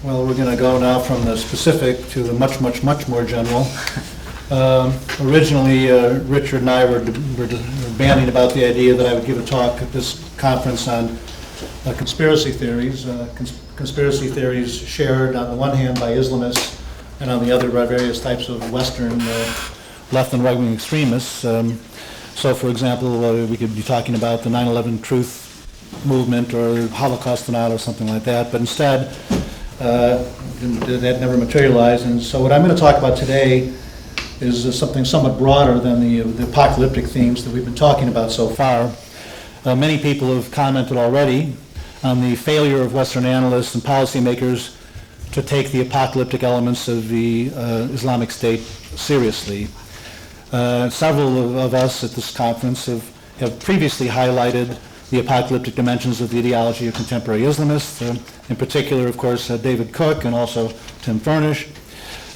Well, we're going to go now from the specific to the much, much, much more general. Originally, Richard and I were banding about the idea that I would give a talk at this conference on conspiracy theories. Conspiracy theories shared on the one hand by Islamists and on the other by various types of Western left and right-wing extremists. So, for example, we could be talking about the 9/11 truth movement or Holocaust denial or something like that, but instead, that never materialized. And so what I'm going to talk about today is something somewhat broader than the apocalyptic themes that we've been talking about so far. Many people have commented already on the failure of Western analysts and policymakers to take the apocalyptic elements of the Islamic State seriously. Several of us at this conference have previously highlighted the apocalyptic dimensions of the ideology of contemporary Islamists, in particular, of course, David Cook and also Tim Furnish.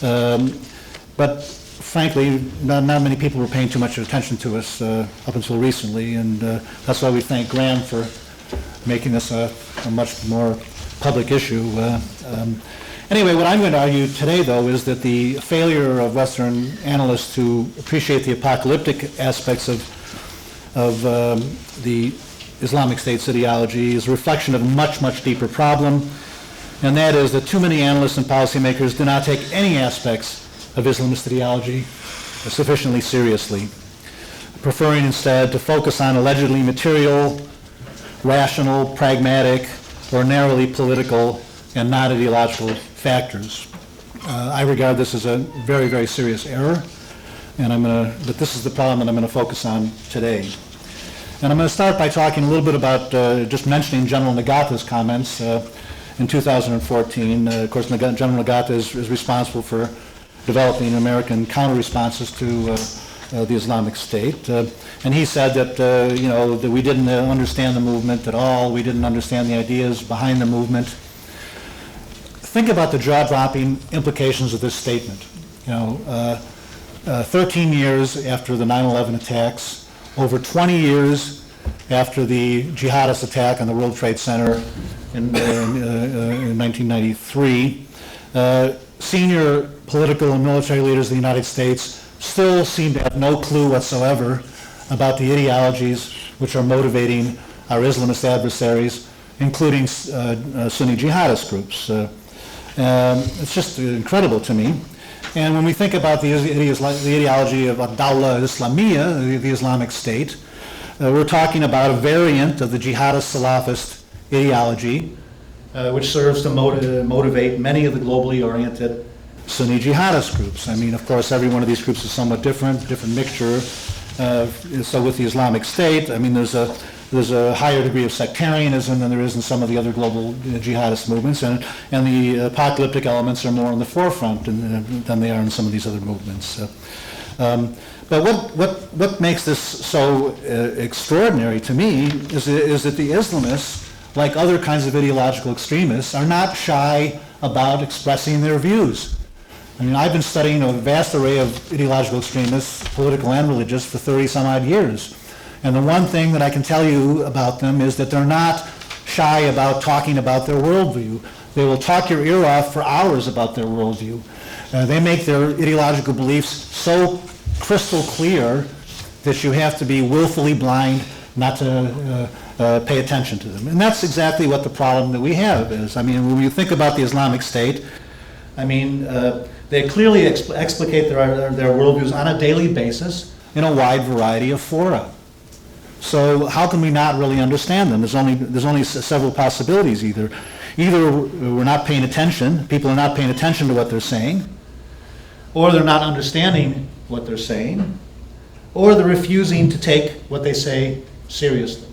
But frankly, not many people were paying too much attention to us up until recently, and that's why we thank Graham for making this a much more public issue. Anyway, what I'm going to argue today, though, is that the failure of Western analysts to appreciate the apocalyptic aspects of the Islamic State's ideology is a reflection of a much, much deeper problem, and that is that too many analysts and policymakers do not take any aspects of Islamist ideology sufficiently seriously, preferring instead to focus on allegedly material, rational, pragmatic, or narrowly political and non-ideological factors. I regard this as a very, very serious error, and but this is the problem that I'm going to focus on today. And I'm going to start by talking a little bit about just mentioning General Nagata's comments in 2014. Of course, General Nagata is responsible for developing American counter-responses to the Islamic State. And he said that, that we didn't understand the movement at all. We didn't understand the ideas behind the movement. Think about the jaw-dropping implications of this statement. 13 years after the 9/11 attacks, over 20 years after the jihadist attack on the World Trade Center in 1993, senior political and military leaders of the United States still seem to have no clue whatsoever about the ideologies which are motivating our Islamist adversaries, including Sunni jihadist groups. It's just incredible to me. And when we think about the ideology of Dawla Islamiyya, the Islamic State, we're talking about a variant of the jihadist Salafist ideology, which serves to motivate many of the globally oriented Sunni jihadist groups. I mean, of course, every one of these groups is somewhat different mixture. So with the Islamic State, I mean, there's a higher degree of sectarianism than there is in some of the other global jihadist movements, and the apocalyptic elements are more on the forefront than they are in some of these other movements. But what makes this so extraordinary to me is that the Islamists, like other kinds of ideological extremists, are not shy about expressing their views. I mean, I've been studying a vast array of ideological extremists, political and religious, for 30 some odd years. And the one thing that I can tell you about them is that they're not shy about talking about their worldview. They will talk your ear off for hours about their worldview. They make their ideological beliefs so crystal clear that you have to be willfully blind not to pay attention to them. And that's exactly what the problem that we have is. I mean, when you think about the Islamic State, I mean, they clearly explicate their worldviews on a daily basis in a wide variety of fora. So how can we not really understand them? There's only several possibilities. Either we're not paying attention, people are not paying attention to what they're saying, or they're not understanding what they're saying, or they're refusing to take what they say seriously.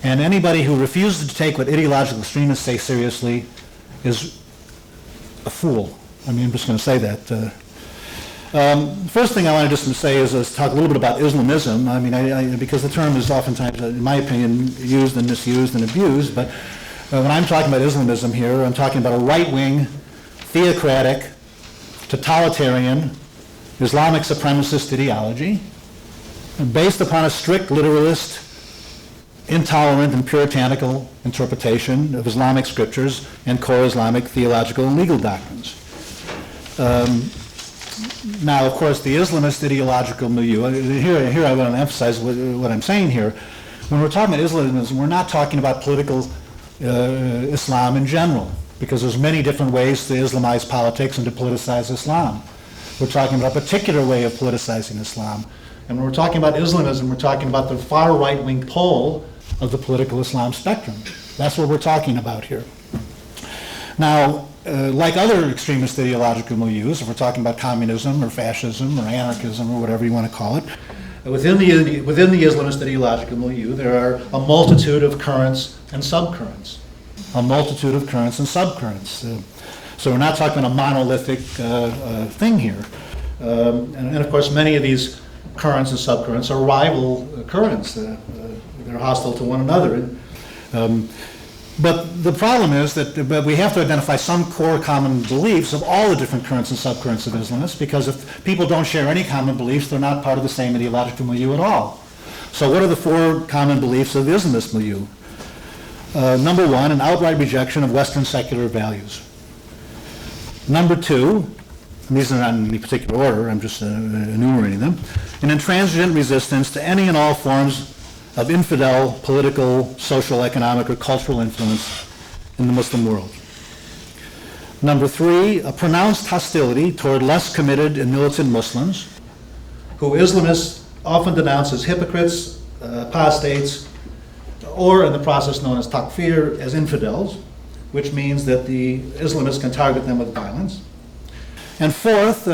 And anybody who refuses to take what ideological extremists say seriously is a fool. I mean, I'm just going to say that. First thing I want to just say is talk a little bit about Islamism. I mean, because the term is oftentimes, in my opinion, used and misused and abused. But when I'm talking about Islamism here, I'm talking about a right-wing, theocratic, totalitarian, Islamic supremacist ideology based upon a strict literalist intolerant and puritanical interpretation of Islamic scriptures and core Islamic theological and legal doctrines. Now, of course, the Islamist ideological milieu, here I want to emphasize what I'm saying here. When we're talking about Islamism, we're not talking about political Islam in general, because there's many different ways to Islamize politics and to politicize Islam. We're talking about a particular way of politicizing Islam. And when we're talking about Islamism, we're talking about the far right-wing pole of the political Islam spectrum. That's what we're talking about here. Now, like other extremist ideological milieus, if we're talking about communism or fascism or anarchism or whatever you want to call it, within the Islamist ideological milieu, there are a multitude of currents and subcurrents. A multitude of currents and subcurrents. So we're not talking about a monolithic thing here. And of course, many of these currents and subcurrents are rival currents. They're hostile to one another. But the problem is that we have to identify some core common beliefs of all the different currents and subcurrents of Islamists, because if people don't share any common beliefs, they're not part of the same ideological milieu at all. So what are the four common beliefs of the Islamist milieu? Number one, an outright rejection of Western secular values. Number two, and these are not in any particular order, I'm just enumerating them, an intransigent resistance to any and all forms of infidel political, social, economic, or cultural influence in the Muslim world. Number three, a pronounced hostility toward less committed and militant Muslims, who Islamists often denounce as hypocrites, apostates, or in the process known as takfir, as infidels, which means that the Islamists can target them with violence. And fourth,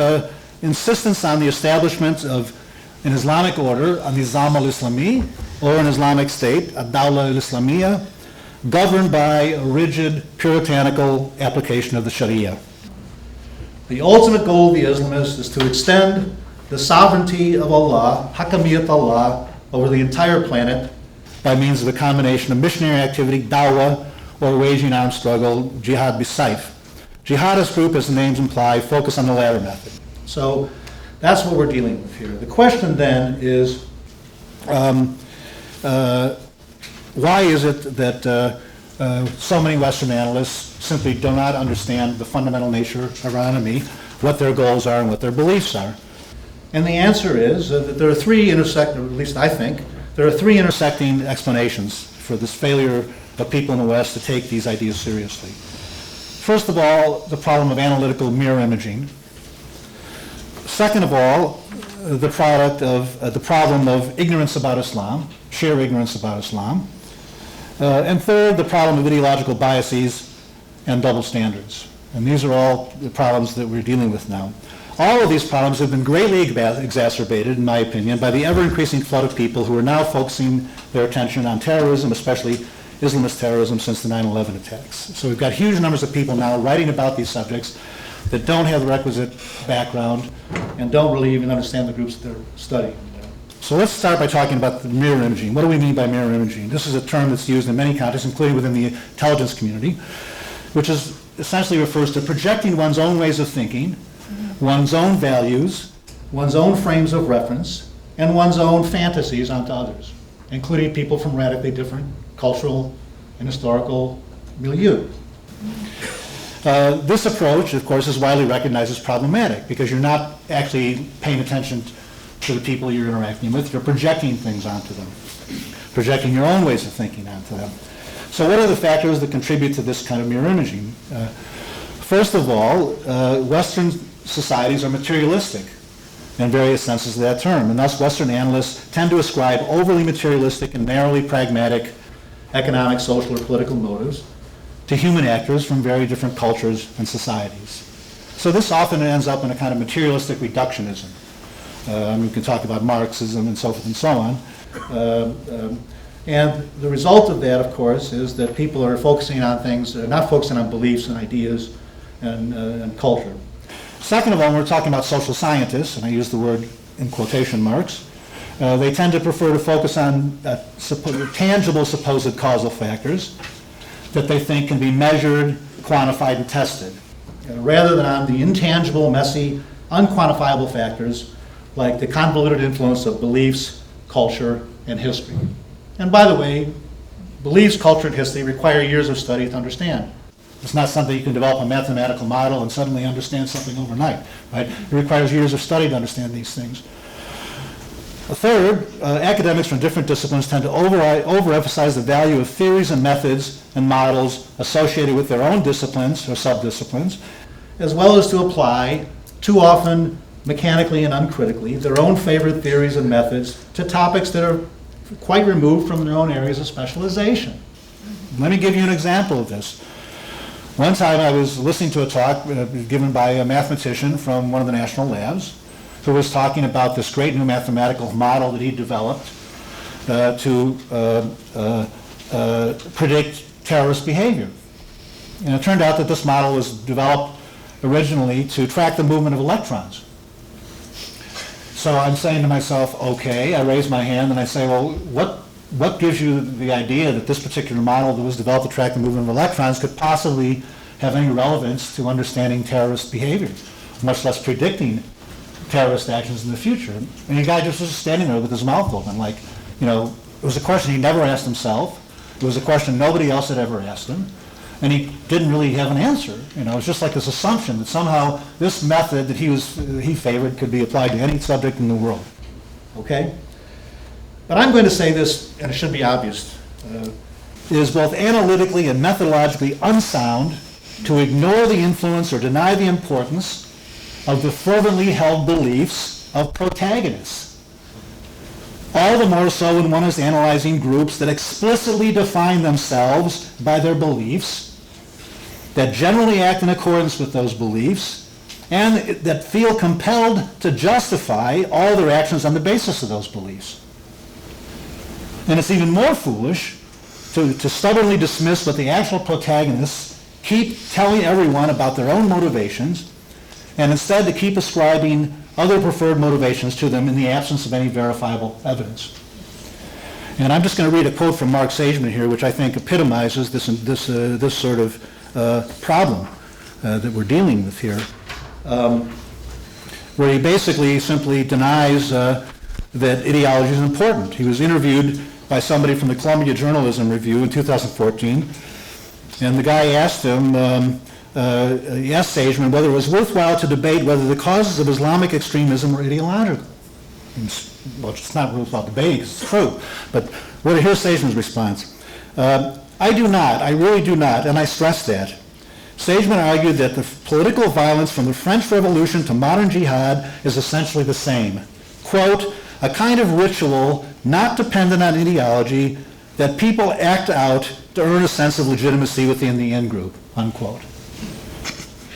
insistence on the establishment of an Islamic order, an Nizam al-Islami, or an Islamic state, a Dawla al-Islamiyya, governed by a rigid, puritanical application of the Sharia. The ultimate goal of the Islamists is to extend the sovereignty of Allah, hakamiyat Allah, over the entire planet by means of a combination of missionary activity, dawah, or waging armed struggle, jihad bisayf. Jihadist group, as the names imply, focus on the latter method. So that's what we're dealing with here. The question then is, why is it that so many Western analysts simply do not understand the fundamental nature of our enemy, what their goals are and what their beliefs are? And the answer is that there are three intersecting, or at least I think, there are three intersecting explanations for this failure of people in the West to take these ideas seriously. First of all, the problem of analytical mirror imaging. Second of all, the problem of ignorance about Islam, sheer ignorance about Islam. And third, the problem of ideological biases and double standards. And these are all the problems that we're dealing with now. All of these problems have been greatly exacerbated, in my opinion, by the ever-increasing flood of people who are now focusing their attention on terrorism, especially Islamist terrorism, since the 9/11 attacks. So we've got huge numbers of people now writing about these subjects that don't have the requisite background and don't really even understand the groups that they're studying. So let's start by talking about the mirror imaging. What do we mean by mirror imaging? This is a term that's used in many contexts, including within the intelligence community, which is essentially refers to projecting one's own ways of thinking, one's own values, one's own frames of reference, and one's own fantasies onto others, including people from radically different cultural and historical milieu. This approach, of course, is widely recognized as problematic because you're not actually paying attention to the people you're interacting with. You're projecting things onto them, projecting your own ways of thinking onto them. So what are the factors that contribute to this kind of mirror imaging? First of all, Western societies are materialistic in various senses of that term, and thus Western analysts tend to ascribe overly materialistic and narrowly pragmatic economic, social, or political motives to human actors from very different cultures and societies. So this often ends up in a kind of materialistic reductionism. We can talk about Marxism and so forth and so on. And the result of that, of course, is that people are focusing on things, not focusing on beliefs and ideas and culture. Second of all, when we're talking about social scientists, and I use the word in quotation marks, they tend to prefer to focus on tangible supposed causal factors that they think can be measured, quantified, and tested, rather than on the intangible, messy, unquantifiable factors like the convoluted influence of beliefs, culture, and history. And by the way, beliefs, culture, and history require years of study to understand. It's not something you can develop a mathematical model and suddenly understand something overnight, right? It requires years of study to understand these things. Third, academics from different disciplines tend to overemphasize the value of theories and methods and models associated with their own disciplines or subdisciplines, as well as to apply, too often mechanically and uncritically, their own favorite theories and methods to topics that are quite removed from their own areas of specialization. Let me give you an example of this. One time I was listening to a talk given by a mathematician from one of the national labs who was talking about this great new mathematical model that he developed to predict terrorist behavior. And it turned out that this model was developed originally to track the movement of electrons. So I'm saying to myself, okay, I raise my hand and I say, well, what gives you the idea that this particular model that was developed to track the movement of electrons could possibly have any relevance to understanding terrorist behavior, much less predicting terrorist actions in the future? And the guy just was standing there with his mouth open, like, you know, it was a question he never asked himself. It was a question nobody else had ever asked him. And he didn't really have an answer. You know, it was just like this assumption that somehow this method that he favored could be applied to any subject in the world. Okay? But I'm going to say this, and it should be obvious. It is both analytically and methodologically unsound to ignore the influence or deny the importance of the fervently held beliefs of protagonists. All the more so when one is analyzing groups that explicitly define themselves by their beliefs, that generally act in accordance with those beliefs, and that feel compelled to justify all their actions on the basis of those beliefs. And it's even more foolish to stubbornly dismiss what the actual protagonists keep telling everyone about their own motivations, and instead to keep ascribing other preferred motivations to them in the absence of any verifiable evidence. And I'm just going to read a quote from Mark Sageman here, which I think epitomizes this sort of problem that we're dealing with here, where he basically simply denies that ideology is important. He was interviewed by somebody from the Columbia Journalism Review in 2014, and the guy asked him, he asked Sageman whether it was worthwhile to debate whether the causes of Islamic extremism were ideological. Well, it's not worthwhile debating, it's true. But here's Sageman's response. I do not, I really do not, and I stress that. Sageman argued that the political violence from the French Revolution to modern jihad is essentially the same. Quote, a kind of ritual not dependent on ideology that people act out to earn a sense of legitimacy within the in-group, unquote.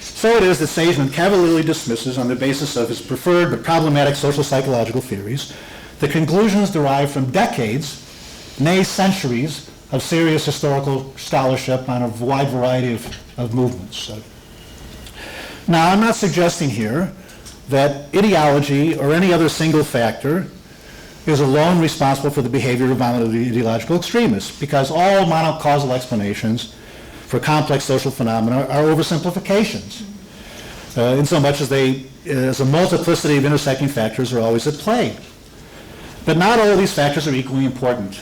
So it is that Sageman cavalierly dismisses, on the basis of his preferred but problematic social psychological theories, the conclusions derived from decades, nay centuries, of serious historical scholarship on a wide variety of movements. Now, I'm not suggesting here that ideology or any other single factor is alone responsible for the behavior of violent ideological extremists, because all monocausal explanations for complex social phenomena are oversimplifications, in so much as as a multiplicity of intersecting factors are always at play. But not all of these factors are equally important,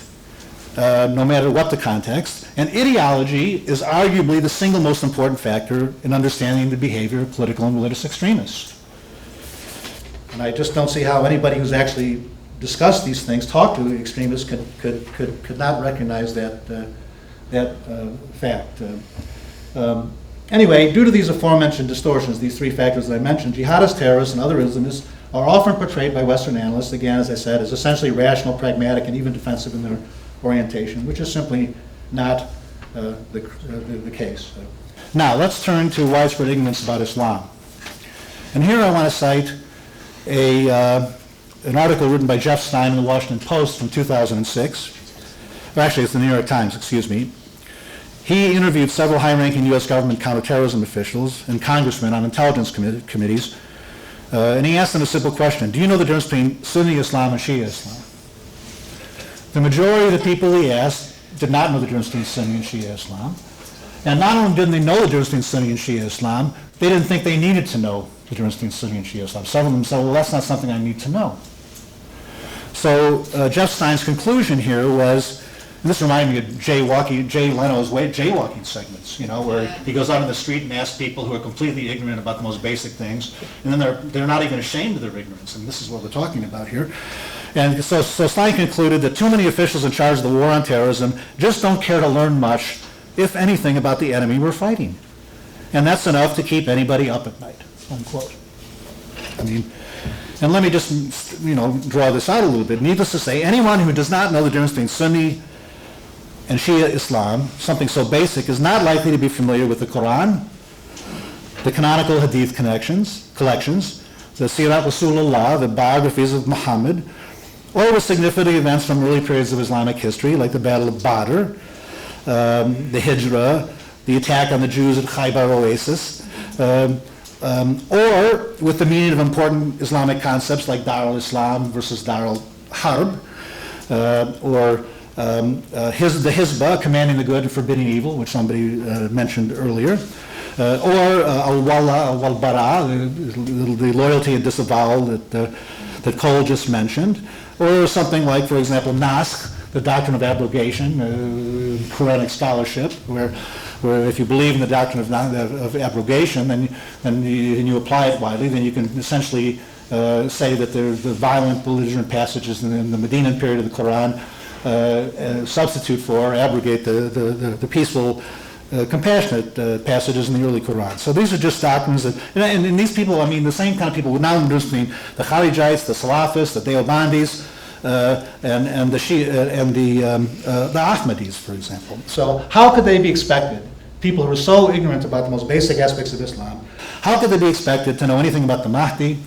no matter what the context, and ideology is arguably the single most important factor in understanding the behavior of political and religious extremists. And I just don't see how anybody who's actually discussed these things, talked to extremists, could not recognize that fact. Anyway, due to these aforementioned distortions, these three factors that I mentioned, jihadist terrorists and other Islamists are often portrayed by Western analysts, again, as I said, as essentially rational, pragmatic, and even defensive in their orientation, which is simply not the case. Now, let's turn to widespread ignorance about Islam. And here I want to cite an article written by Jeff Stein in the Washington Post from 2006. Or actually, it's the New York Times, excuse me. He interviewed several high-ranking U.S. government counterterrorism officials and congressmen on intelligence committees, and he asked them a simple question: do you know the difference between Sunni Islam and Shia Islam? The majority of the people he asked did not know the difference between Sunni and Shia Islam. And not only didn't they know the difference between Sunni and Shia Islam, they didn't think they needed to know the difference between Sunni and Shia Islam. Some of them said, well, that's not something I need to know. So Jeff Stein's conclusion here was And this reminded me of Jay Leno's jaywalking segments, where he goes out in the street and asks people who are completely ignorant about the most basic things, and then they're not even ashamed of their ignorance, and this is what we're talking about here. And so Stein concluded that too many officials in charge of the war on terrorism just don't care to learn much, if anything, about the enemy we're fighting. And that's enough to keep anybody up at night, unquote. And let me just, draw this out a little bit. Needless to say, anyone who does not know the difference between Sunni and Shia Islam, something so basic, is not likely to be familiar with the Quran, the canonical Hadith collections, the Sirat Rasulullah, the biographies of Muhammad, or with significant events from early periods of Islamic history, like the Battle of Badr, the Hijrah, the attack on the Jews at Khaybar Oasis, or with the meaning of important Islamic concepts like Dar al-Islam versus Dar al-Harb, or the Hizbah, commanding the good and forbidding evil, which somebody mentioned earlier, or al-Wala, al-Bara, the loyalty and disavowal that Cole just mentioned, or something like, for example, Naskh, the doctrine of abrogation, Quranic scholarship, where if you believe in the doctrine of abrogation, and you apply it widely, then you can essentially say that the violent, belligerent passages in the Medinan period of the Quran substitute for, abrogate the peaceful, compassionate passages in the early Quran. So these are just doctrines that, and these people, the same kind of people would now introduce the Kharijites, the Salafists, the Deobandis, and the Shia, and the Ahmadis, for example. So how could they be expected, people who are so ignorant about the most basic aspects of Islam, how could they be expected to know anything about the Mahdi,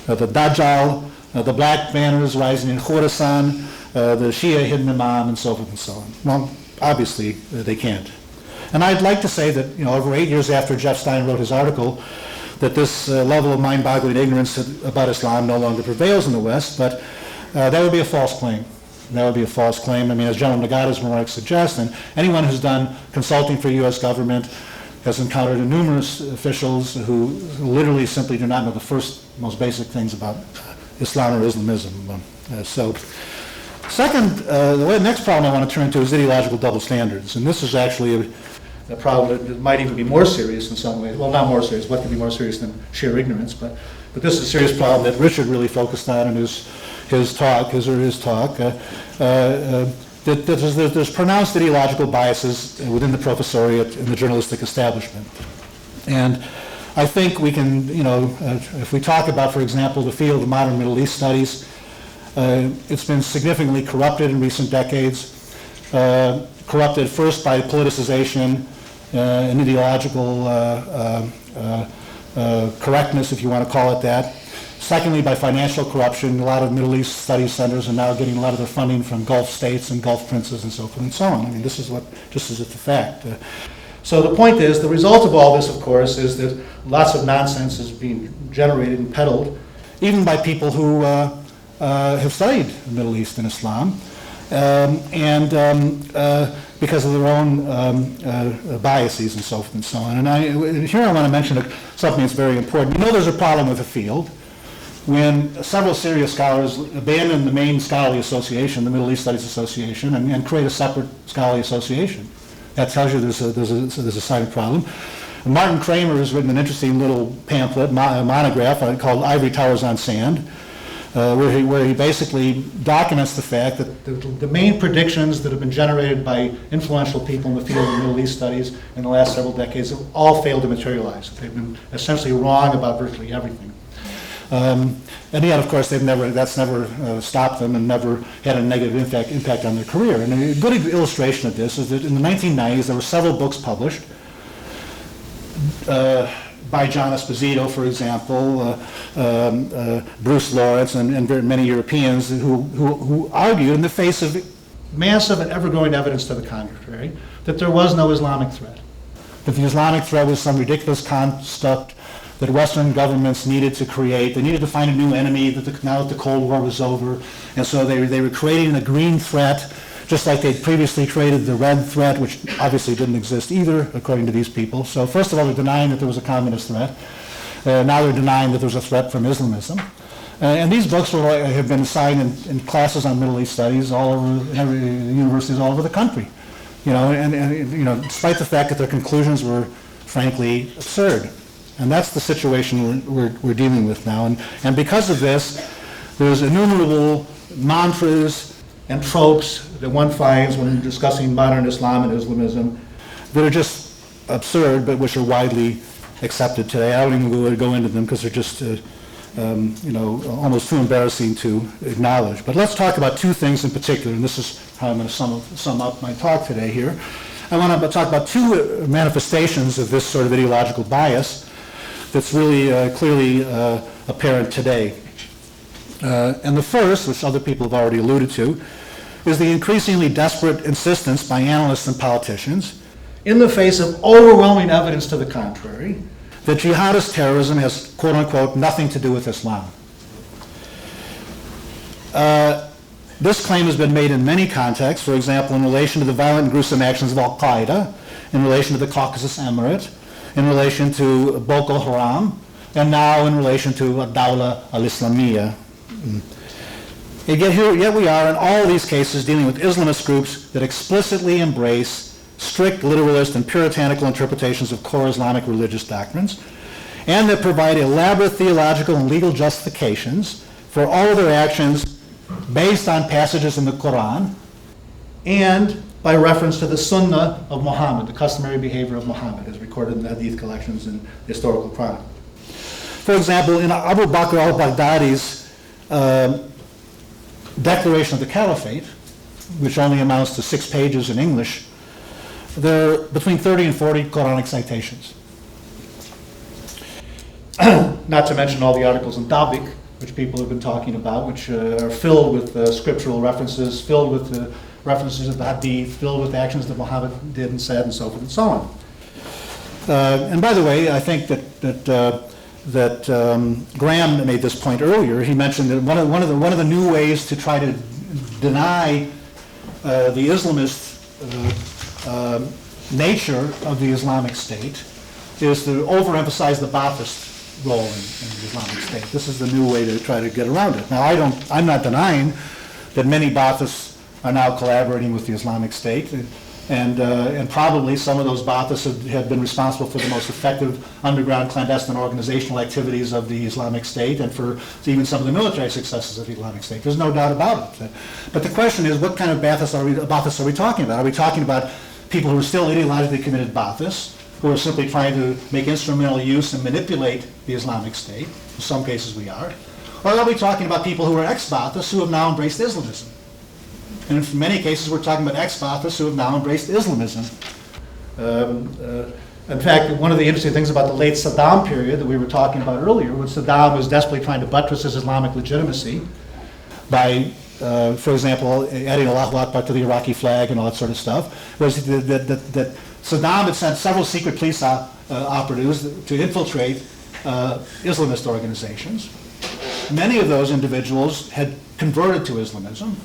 the Dajjal, the black banners rising in Khorasan, the Shia hidden imam, and so forth and so on? Well, obviously they can't. And I'd like to say that, over 8 years after Jeff Stein wrote his article, that this level of mind-boggling ignorance about Islam no longer prevails in the West, but that would be a false claim. That would be a false claim. As General Nagata's remarks suggest, and anyone who's done consulting for U.S. government has encountered numerous officials who literally simply do not know the most basic things about Islam or Islamism. Second, the next problem I want to turn to is ideological double standards. And this is actually a problem that might even be more serious in some ways. Well, not more serious. What could be more serious than sheer ignorance? But this is a serious problem that Richard really focused on in his talk. There's pronounced ideological biases within the professoriate and the journalistic establishment. And I think we can, if we talk about, for example, the field of modern Middle East studies, it's been significantly corrupted in recent decades, corrupted first by politicization and ideological correctness, if you want to call it that. Secondly, by financial corruption. A lot of Middle East study centers are now getting a lot of their funding from Gulf states and Gulf princes and so forth and so on. This is just a fact. So the point is, the result of all this, of course, is that lots of nonsense is being generated and peddled, even by people who have studied the Middle East and Islam, because of their own biases and so forth and so on. And here I want to mention something that's very important. There's a problem with the field when several serious scholars abandon the main scholarly association, the Middle East Studies Association, and create a separate scholarly association. That tells you there's a side problem. Martin Kramer has written an interesting little pamphlet, monograph called Ivory Towers on Sand, where he basically documents the fact that the main predictions that have been generated by influential people in the field of Middle East studies in the last several decades have all failed to materialize. They've been essentially wrong about virtually everything. And yet, of course, that's never stopped them and never had a negative impact on their career. And a good illustration of this is that in the 1990s, there were several books published by John Esposito, for example, Bruce Lawrence, and many Europeans who argued in the face of massive and ever-growing evidence to the contrary that there was no Islamic threat, that the Islamic threat was some ridiculous construct that Western governments needed to create. They needed to find a new enemy now that the Cold War was over. And so they were creating a green threat, just like they'd previously created the red threat, which obviously didn't exist either, according to these people. So first of all, they're denying that there was a communist threat. Now they're denying that there was a threat from Islamism. And these books have been assigned in classes on Middle East studies all over, in every universities all over the country. And despite the fact that their conclusions were frankly absurd. And that's the situation we're dealing with now. And because of this, there's innumerable mantras and tropes that one finds when discussing modern Islam and Islamism that are just absurd, but which are widely accepted today. I don't even go into them because they're just, almost too embarrassing to acknowledge. But let's talk about two things in particular, and this is how I'm going to sum up my talk today here. I want to talk about two manifestations of this sort of ideological bias that's really clearly apparent today. And the first, which other people have already alluded to, is the increasingly desperate insistence by analysts and politicians, in the face of overwhelming evidence to the contrary, that jihadist terrorism has, quote unquote, nothing to do with Islam. This claim has been made in many contexts, for example, in relation to the violent and gruesome actions of Al-Qaeda, in relation to the Caucasus Emirate, in relation to Boko Haram, and now in relation to Dawla al-Islamiyya. And yet we are in all these cases dealing with Islamist groups that explicitly embrace strict literalist and puritanical interpretations of core Islamic religious doctrines, and that provide elaborate theological and legal justifications for all of their actions based on passages in the Quran and by reference to the Sunnah of Muhammad, the customary behavior of Muhammad, as recorded in the Hadith collections and historical chronicle. For example, in Abu Bakr al-Baghdadi's Declaration of the Caliphate, which only amounts to 6 pages in English, there are between 30 and 40 Quranic citations. Not to mention all the articles in Tabik, which people have been talking about, which are filled with scriptural references, filled with references of the Hadith, filled with actions that Muhammad did and said, and so forth and so on. And by the way, I think that Graham made this point earlier. He mentioned that one of the new ways to try to deny the Islamist nature of the Islamic State is to overemphasize the Ba'athist role in the Islamic State. This is the new way to try to get around it. Now, I'm not denying that many Ba'athists are now collaborating with the Islamic State, and probably some of those Ba'athists have been responsible for the most effective underground clandestine organizational activities of the Islamic State and for even some of the military successes of the Islamic State. There's no doubt about it. But the question is, what kind of Ba'athists are we talking about? Are we talking about people who are still ideologically committed Ba'athists, who are simply trying to make instrumental use and manipulate the Islamic State? In some cases we are. Or are we talking about people who are ex-Ba'athists who have now embraced Islamism? And in many cases we're talking about ex-Ba'athists who have now embraced Islamism. In fact, one of the interesting things about the late Saddam period that we were talking about earlier, when Saddam was desperately trying to buttress his Islamic legitimacy by, for example, adding Allahu Akbar to the Iraqi flag and all that sort of stuff, was that Saddam had sent several secret police operatives to infiltrate Islamist organizations. Many of those individuals had converted to Islamism,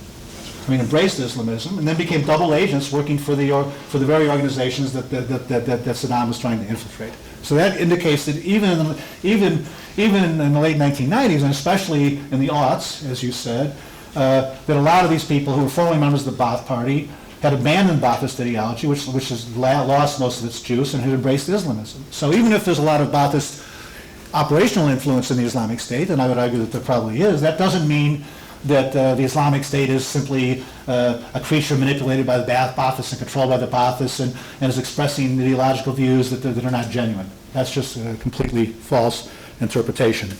embraced Islamism, and then became double agents working for the very organizations that Saddam was trying to infiltrate. So that indicates that even in the late 1990s, and especially in the aughts, as you said, that a lot of these people who were formerly members of the Ba'ath Party had abandoned Ba'athist ideology, which has lost most of its juice, and had embraced Islamism. So even if there's a lot of Ba'athist operational influence in the Islamic State, and I would argue that there probably is, that doesn't mean that the Islamic State is simply a creature manipulated by the Ba'athists and controlled by the Ba'athists and is expressing ideological views that are not genuine. That's just a completely false interpretation.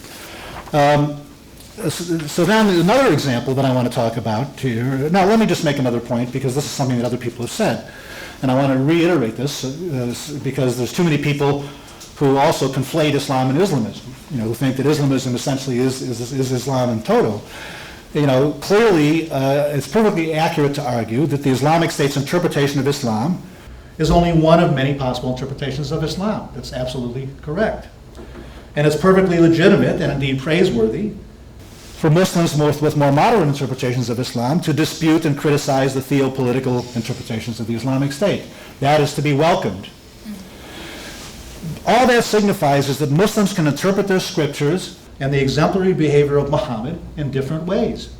So then another example that I want to talk about here. Now let me just make another point, because this is something that other people have said. And I want to reiterate this because there's too many people who also conflate Islam and Islamism, who think that Islamism essentially is Islam in total. Clearly it's perfectly accurate to argue that the Islamic State's interpretation of Islam is only one of many possible interpretations of Islam. That's absolutely correct. And it's perfectly legitimate and indeed praiseworthy for Muslims with more moderate interpretations of Islam to dispute and criticize the theopolitical interpretations of the Islamic State. That is to be welcomed. All that signifies is that Muslims can interpret their scriptures and the exemplary behavior of Muhammad in different ways.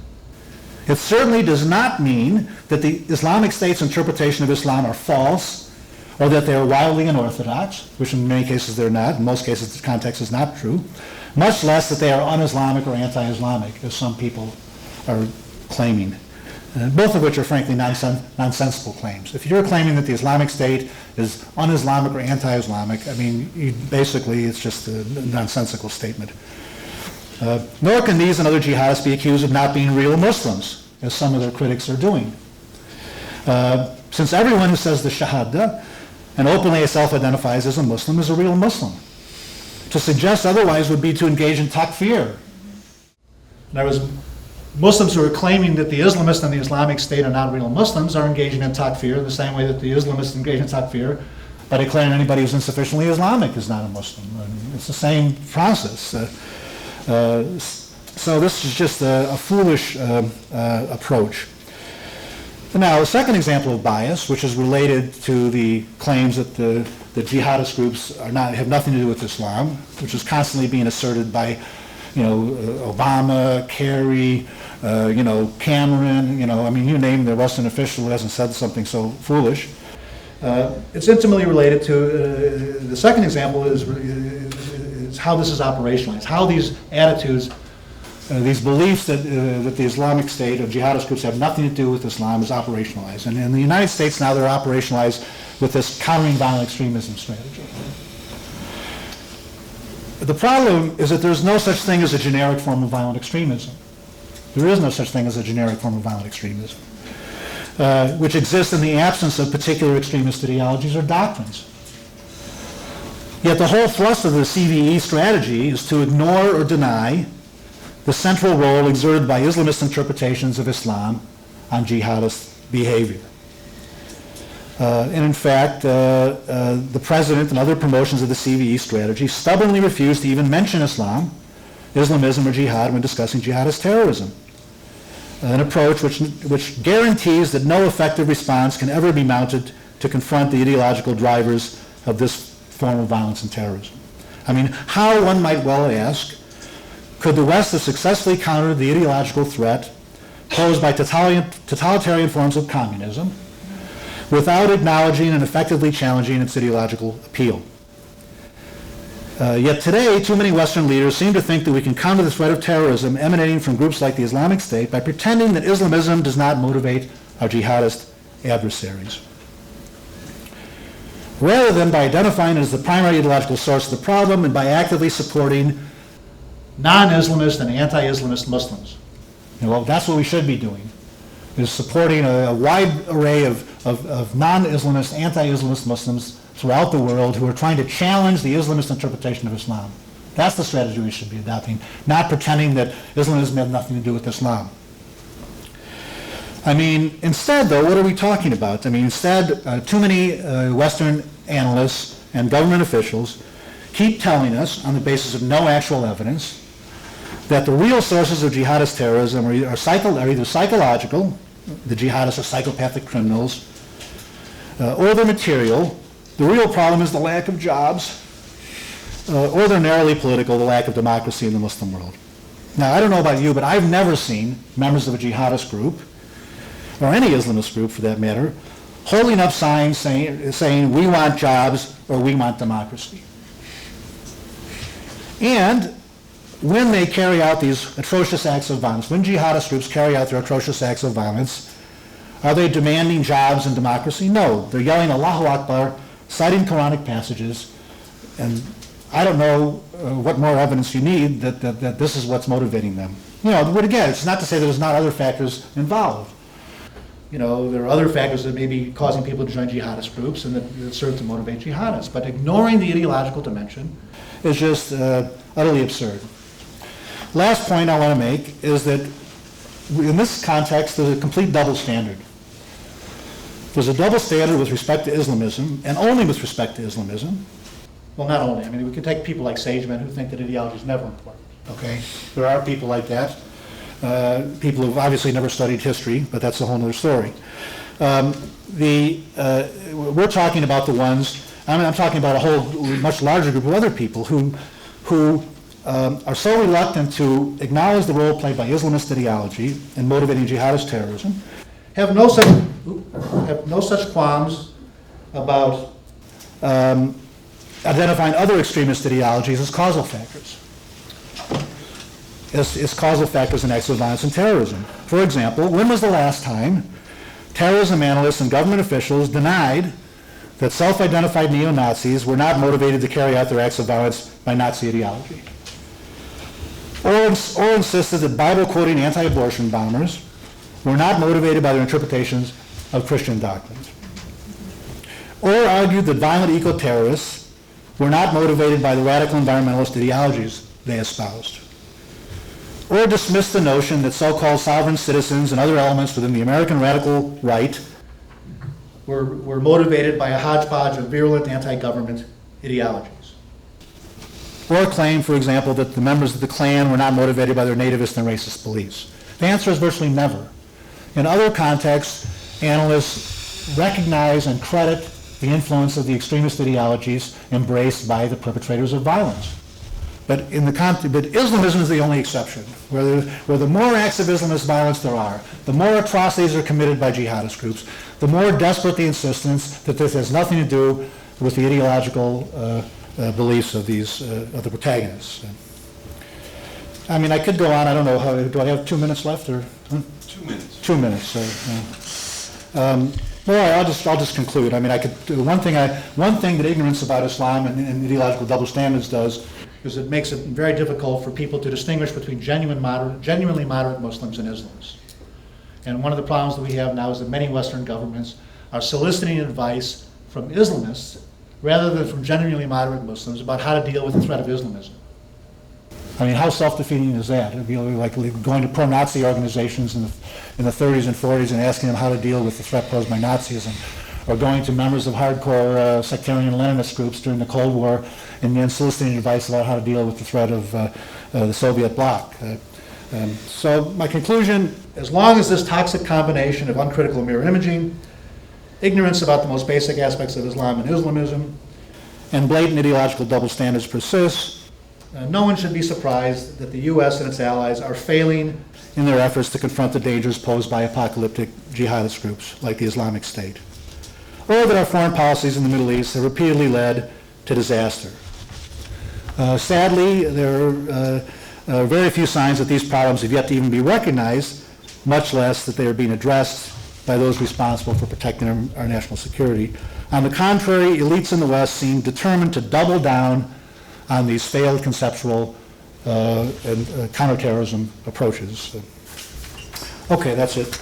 It certainly does not mean that the Islamic State's interpretation of Islam are false or that they are wildly unorthodox, which in many cases they're not. In most cases, the context is not true, much less that they are un-Islamic or anti-Islamic, as some people are claiming, both of which are frankly nonsensical claims. If you're claiming that the Islamic State is un-Islamic or anti-Islamic, I mean, basically it's just a nonsensical statement. Nor can these and other jihadists be accused of not being real Muslims, as some of their critics are doing. Since everyone who says the Shahada and openly self-identifies as a Muslim is a real Muslim. To suggest otherwise would be to engage in takfir. There was Muslims who are claiming that the Islamists and the Islamic State are not real Muslims are engaging in takfir the same way that the Islamists engage in takfir by declaring anybody who's insufficiently Islamic is not a Muslim. It's the same process. So this is just a foolish approach. Now, a second example of bias, which is related to the claims that the jihadist groups have nothing to do with Islam, which is constantly being asserted by, Obama, Kerry, Cameron, I mean, you name the Western official who hasn't said something so foolish. It's intimately related to, the second example is how this is operationalized, how these attitudes, these beliefs that the Islamic State or jihadist groups have nothing to do with Islam is operationalized. And in the United States now they're operationalized with this countering violent extremism strategy. The problem is that there's no such thing as a generic form of violent extremism. There is no such thing as a generic form of violent extremism, which exists in the absence of particular extremist ideologies or doctrines. Yet the whole thrust of the CVE strategy is to ignore or deny the central role exerted by Islamist interpretations of Islam on jihadist behavior. And in fact, the president and other promotions of the CVE strategy stubbornly refuse to even mention Islam, Islamism, or jihad when discussing jihadist terrorism. An approach which guarantees that no effective response can ever be mounted to confront the ideological drivers of this form of violence and terrorism. I mean, how, one might well ask, could the West have successfully countered the ideological threat posed by totalitarian forms of communism without acknowledging and effectively challenging its ideological appeal? Yet today, too many Western leaders seem to think that we can counter the threat of terrorism emanating from groups like the Islamic State by pretending that Islamism does not motivate our jihadist adversaries, rather than by identifying it as the primary ideological source of the problem and by actively supporting non-Islamist and anti-Islamist Muslims. That's what we should be doing, is supporting a wide array of non-Islamist, anti-Islamist Muslims throughout the world who are trying to challenge the Islamist interpretation of Islam. That's the strategy we should be adopting, not pretending that Islamism has nothing to do with Islam. I mean, instead, though, what are we talking about? I mean, instead, too many Western analysts and government officials keep telling us, on the basis of no actual evidence, that the real sources of jihadist terrorism are either psychological, the jihadists are psychopathic criminals, or they're material. The real problem is the lack of jobs, or they're narrowly political, the lack of democracy in the Muslim world. Now, I don't know about you, but I've never seen members of a jihadist group, or any Islamist group for that matter, holding up signs saying we want jobs or we want democracy. And when they carry out these atrocious acts of violence, when jihadist groups carry out their atrocious acts of violence, are they demanding jobs and democracy? No. They're yelling Allahu Akbar, citing Quranic passages, and I don't know what more evidence you need that this is what's motivating them. But again, it's not to say that there's not other factors involved. There are other factors that may be causing people to join jihadist groups and that serve to motivate jihadists. But ignoring the ideological dimension is just utterly absurd. Last point I want to make is that in this context, there's a complete double standard. There's a double standard with respect to Islamism, and only with respect to Islamism. Well, not only. I mean, we can take people like Sageman who think that ideology is never important. Okay? There are people like that. People who've obviously never studied history, but that's a whole other story. We're talking about the ones, I'm talking about a whole much larger group of other people who are so reluctant to acknowledge the role played by Islamist ideology in motivating jihadist terrorism, have no such qualms about identifying other extremist ideologies as causal factors. As causal factors in acts of violence and terrorism. For example, when was the last time terrorism analysts and government officials denied that self-identified neo-Nazis were not motivated to carry out their acts of violence by Nazi ideology? Or insisted that Bible-quoting anti-abortion bombers were not motivated by their interpretations of Christian doctrines? Or argued that violent eco-terrorists were not motivated by the radical environmentalist ideologies they espoused? Or dismissed the notion that so-called sovereign citizens and other elements within the American radical right were motivated by a hodgepodge of virulent anti-government ideologies? Or claim, for example, that the members of the Klan were not motivated by their nativist and racist beliefs? The answer is virtually never. In other contexts, analysts recognize and credit the influence of the extremist ideologies embraced by the perpetrators of violence. But Islamism is the only exception, where the more acts of Islamist violence there are, the more atrocities are committed by jihadist groups, the more desperate the insistence that this has nothing to do with the ideological beliefs of of the protagonists. I mean, I could go on. I don't know. Do I have 2 minutes left, or 2 minutes? 2 minutes. Well, I'll just conclude. I mean, I could do one thing that ignorance about Islam and ideological double standards does is it makes it very difficult for people to distinguish between genuinely moderate Muslims and Islamists. And one of the problems that we have now is that many Western governments are soliciting advice from Islamists rather than from genuinely moderate Muslims about how to deal with the threat of Islamism. I mean, how self-defeating is that? It'd be like going to pro-Nazi organizations in the 30s and 40s and asking them how to deal with the threat posed by Nazism, or going to members of hardcore sectarian Leninist groups during the Cold War and then soliciting advice about how to deal with the threat of the Soviet bloc. So my conclusion, as long as this toxic combination of uncritical mirror imaging, ignorance about the most basic aspects of Islam and Islamism, and blatant ideological double standards persists, no one should be surprised that the U.S. and its allies are failing in their efforts to confront the dangers posed by apocalyptic jihadist groups like the Islamic State, or that our foreign policies in the Middle East have repeatedly led to disaster. Sadly, there are very few signs that these problems have yet to even be recognized, much less that they are being addressed by those responsible for protecting our national security. On the contrary, elites in the West seem determined to double down on these failed conceptual and counterterrorism approaches. Okay, that's it.